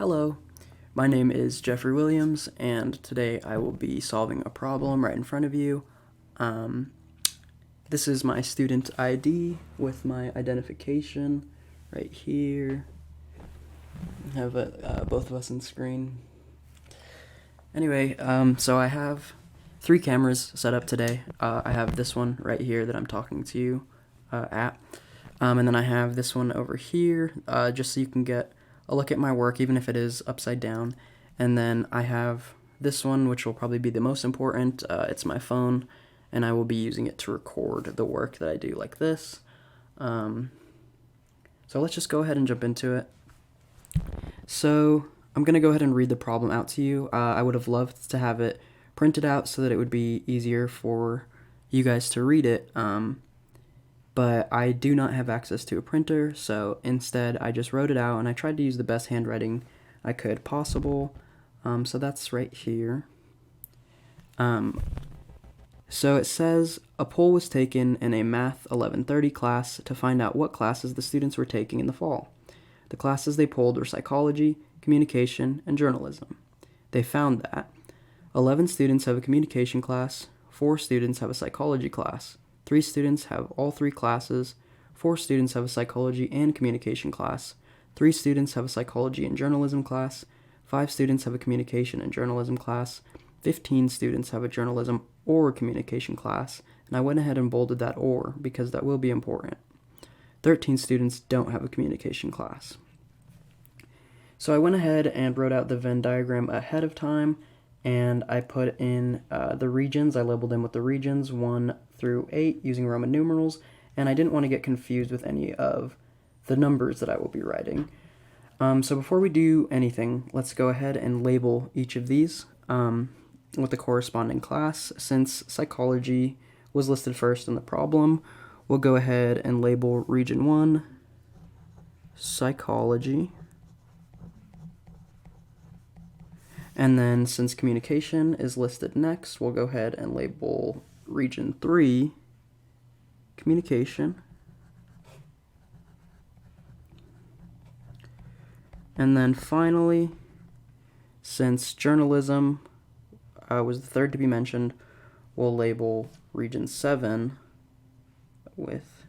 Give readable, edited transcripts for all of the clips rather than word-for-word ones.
Hello, my name is Geoffrey Williams, and today I will be solving a problem right in front of you. This is my student ID with my identification right here. I have both of us on screen. Anyway, so I have 3 cameras set up today. I have this one right here that I'm talking to you at. And then I have this one over here, just so you can get a look at my work, even if it is upside down. And then I have this one, which will probably be the most important. It's my phone, and I will be using it to record the work that I do like this. So let's just go ahead and jump into it. So I'm going to go ahead and read the problem out to you. I would have loved to have it printed out so that it would be easier for you guys to read it. But I do not have access to a printer, so instead I just wrote it out, and I tried to use the best handwriting I could possible. So that's right here. So it says, a poll was taken in a Math 1130 class to find out what classes the students were taking in the fall. The classes they polled were psychology, communication, and journalism. They found that 11 students have a communication class, 4 students have a psychology class, 3 students have all 3 classes, 4 students have a psychology and communication class, 3 students have a psychology and journalism class, 5 students have a communication and journalism class, 15 students have a journalism or communication class, and I went ahead and bolded that or because that will be important. 13 students don't have a communication class. So I went ahead and wrote out the Venn diagram ahead of time, and I put in the regions. I labeled them with the regions 1 through 8 using Roman numerals, and I didn't want to get confused with any of the numbers that I will be writing. So before we do anything, let's go ahead and label each of these with the corresponding class. Since psychology was listed first in the problem, we'll go ahead and label region 1 psychology. And then since communication is listed next, we'll go ahead and label region 3 communication. And then finally, since journalism was the third to be mentioned, we'll label region 7 with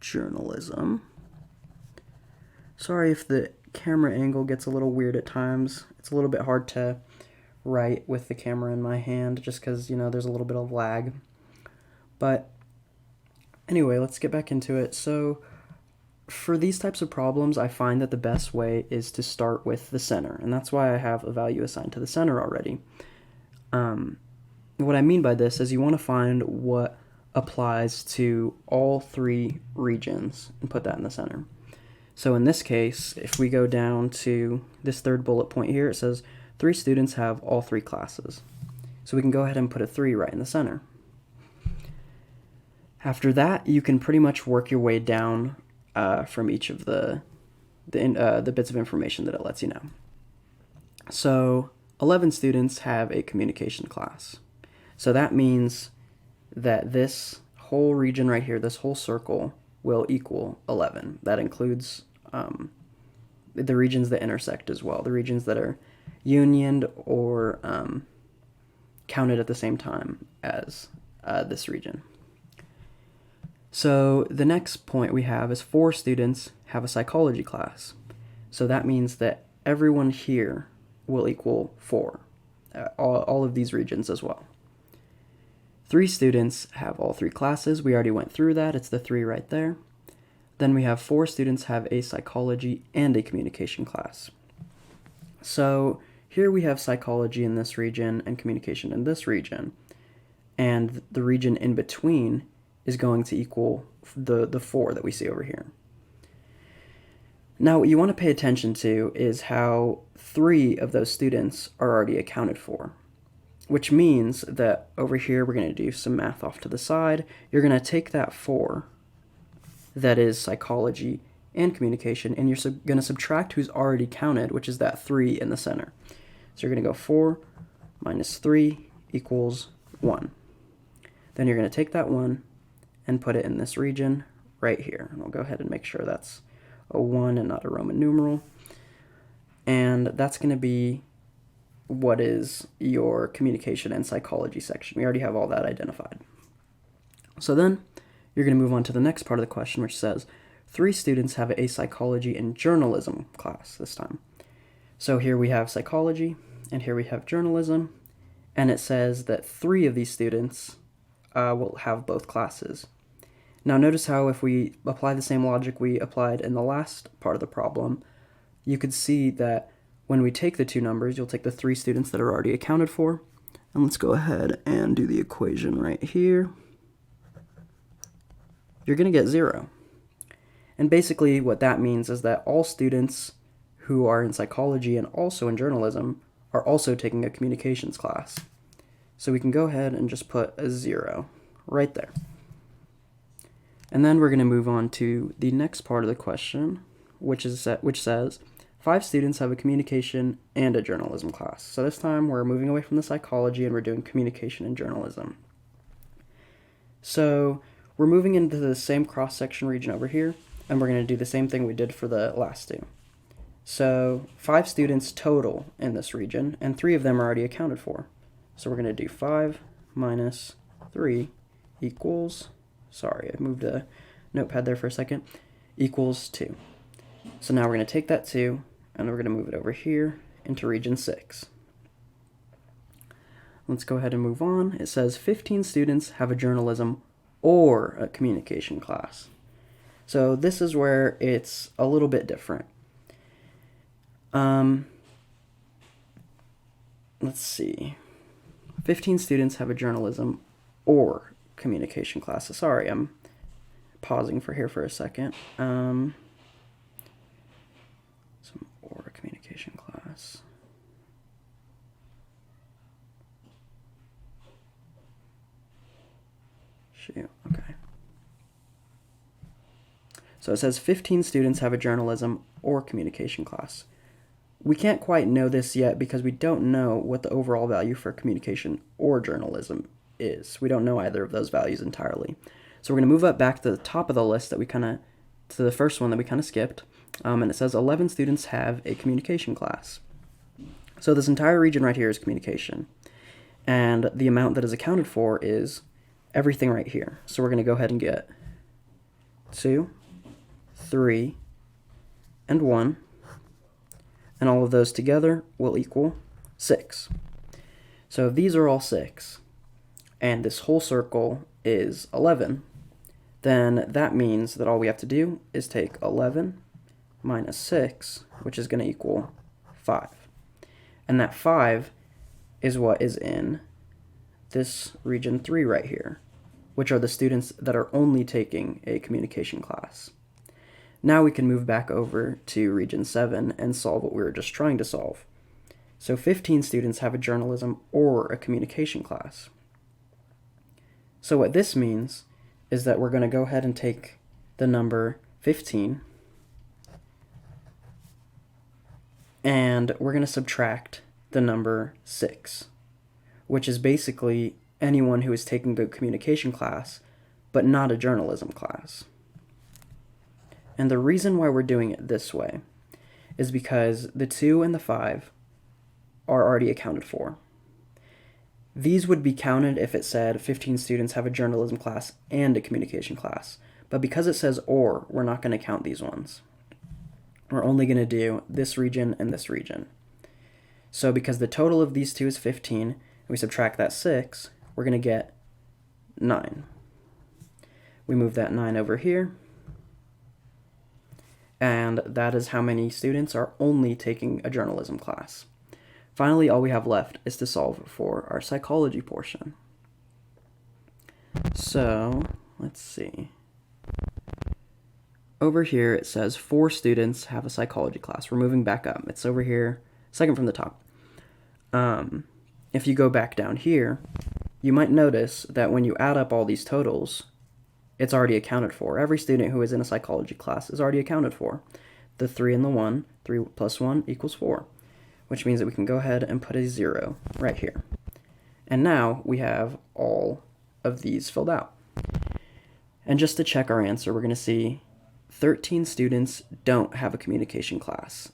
journalism. Sorry if the camera angle gets a little weird at times. It's a little bit hard to write with the camera in my hand just because, there's a little bit of lag. But anyway, let's get back into it. So for these types of problems, I find that the best way is to start with the center, and that's why I have a value assigned to the center already. What I mean by this is you want to find what applies to all 3 regions and put that in the center. So in this case, if we go down to this third bullet point here, it says 3 students have all 3 classes. So we can go ahead and put a 3 right in the center. After that, you can pretty much work your way down from each of the bits of information that it lets you know. So 11 students have a communication class. So that means that this whole region right here, this whole circle, will equal 11. That includes the regions that intersect as well, the regions that are unioned or counted at the same time as this region. So the next point we have is 4 students have a psychology class. So that means that everyone here will equal 4, all of these regions as well. 3 students have all 3 classes. We already went through that. It's the 3 right there. Then we have 4 students have a psychology and a communication class. So here we have psychology in this region and communication in this region. And the region in between is going to equal the 4 that we see over here. Now, what you want to pay attention to is how 3 of those students are already accounted for, which means that over here we're going to do some math off to the side. You're going to take that 4 that is psychology and communication, and you're going to subtract who's already counted, which is that 3 in the center. So you're going to go 4 minus 3 equals 1. Then you're going to take that 1 and put it in this region right here. And I'll go ahead and make sure that's a 1 and not a Roman numeral. and that's going to be what is your communication and psychology section. We already have all that identified. So then you're going to move on to the next part of the question, which says 3 students have a psychology and journalism class this time. So here we have psychology, and here we have journalism, and it says that 3 of these students will have both classes. Now notice how if we apply the same logic we applied in the last part of the problem, you could see that when we take the 2 numbers, you'll take the 3 students that are already accounted for, and let's go ahead and do the equation right here. You're going to get 0. And basically what that means is that all students who are in psychology and also in journalism are also taking a communications class. So we can go ahead and just put a 0 right there. And then we're going to move on to the next part of the question, which says 5 students have a communication and a journalism class. So this time we're moving away from the psychology and we're doing communication and journalism. So we're moving into the same cross-section region over here, and we're going to do the same thing we did for the last 2. So 5 students total in this region, and 3 of them are already accounted for. So we're going to do 5 minus 3 equals, sorry, I moved a notepad there for a second, equals 2. So now we're going to take that 2, and we're going to move it over here into region 6. Let's go ahead and move on. It says 15 students have a journalism or a communication class. So this is where it's a little bit different. Let's see. 15 students have a journalism or communication class. Sorry, I'm pausing for here for a second. Some or communication class. Shoot, okay. So it says 15 students have a journalism or communication class. We can't quite know this yet because we don't know what the overall value for communication or journalism is. We don't know either of those values entirely. So we're going to move up back to the top of the list that we to the first one that we kind of skipped. And it says 11 students have a communication class. So this entire region right here is communication. And the amount that is accounted for is everything right here. So we're going to go ahead and get 2, 3, and 1. And all of those together will equal 6. So if these are all 6, and this whole circle is 11, then that means that all we have to do is take 11 minus 6, which is going to equal 5. And that 5 is what is in this region 3 right here, which are the students that are only taking a communication class. Now we can move back over to region 7 and solve what we were just trying to solve. So 15 students have a journalism or a communication class. So what this means is that we're going to go ahead and take the number 15 and we're going to subtract the number 6, which is basically anyone who is taking a communication class but not a journalism class. And the reason why we're doing it this way is because the 2 and the 5 are already accounted for. These would be counted if it said 15 students have a journalism class and a communication class. But because it says or, we're not going to count these ones. We're only going to do this region and this region. So because the total of these 2 is 15, and we subtract that 6, we're going to get 9. We move that 9 over here. And that is how many students are only taking a journalism class. Finally, all we have left is to solve for our psychology portion. So, let's see. Over here it says 4 students have a psychology class. We're moving back up. It's over here, second from the top. If you go back down here, you might notice that when you add up all these totals, it's already accounted for. Every student who is in a psychology class is already accounted for. The 3 and the 1, 3 plus 1 equals 4, which means that we can go ahead and put a 0 right here. And now we have all of these filled out. And just to check our answer, we're going to see 13 students don't have a communication class.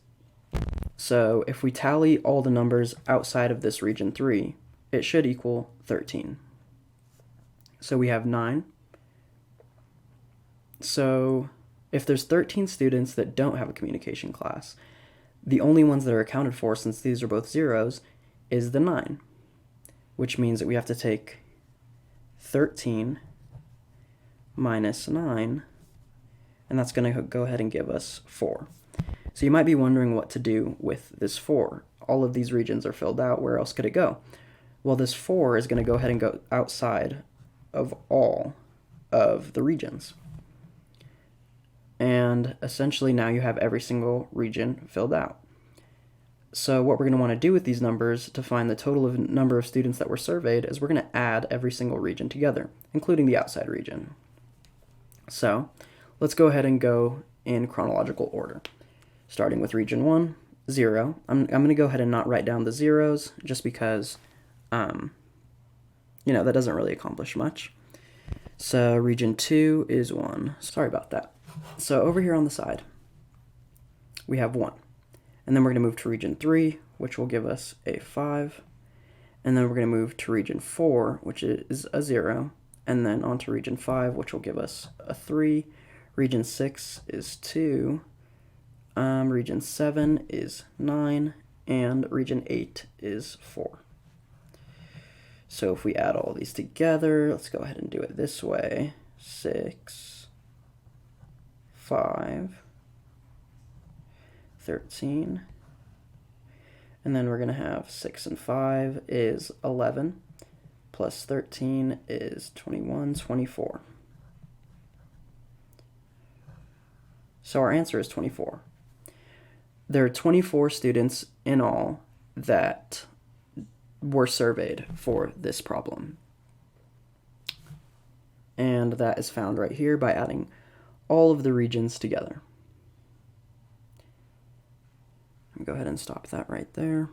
So if we tally all the numbers outside of this region 3, it should equal 13. So we have 9. So if there's 13 students that don't have a communication class, the only ones that are accounted for, since these are both zeros, is the 9, which means that we have to take 13 minus 9, and that's going to go ahead and give us 4. So you might be wondering what to do with this 4. All of these regions are filled out. Where else could it go? Well, this 4 is going to go ahead and go outside of all of the regions. And essentially now you have every single region filled out. So what we're going to want to do with these numbers to find the total of number of students that were surveyed is we're going to add every single region together, including the outside region. So let's go ahead and go in chronological order. Starting with region 1, 0. I'm going to go ahead and not write down the zeros just because, that doesn't really accomplish much. So region 2 is 1. Sorry about that. So over here on the side, we have 1. And then we're going to move to region 3, which will give us a 5. And then we're going to move to region 4, which is a 0. And then on to region 5, which will give us a 3. Region 6 is 2. Region 7 is 9. And region 8 is 4. So if we add all these together, let's go ahead and do it this way. 6, 5, 13, and then we're going to have 6 and 5 is 11, plus 13 is 21, 24. So our answer is 24. There are 24 students in all that were surveyed for this problem. And that is found right here by adding all of the regions together. Go ahead and stop that right there.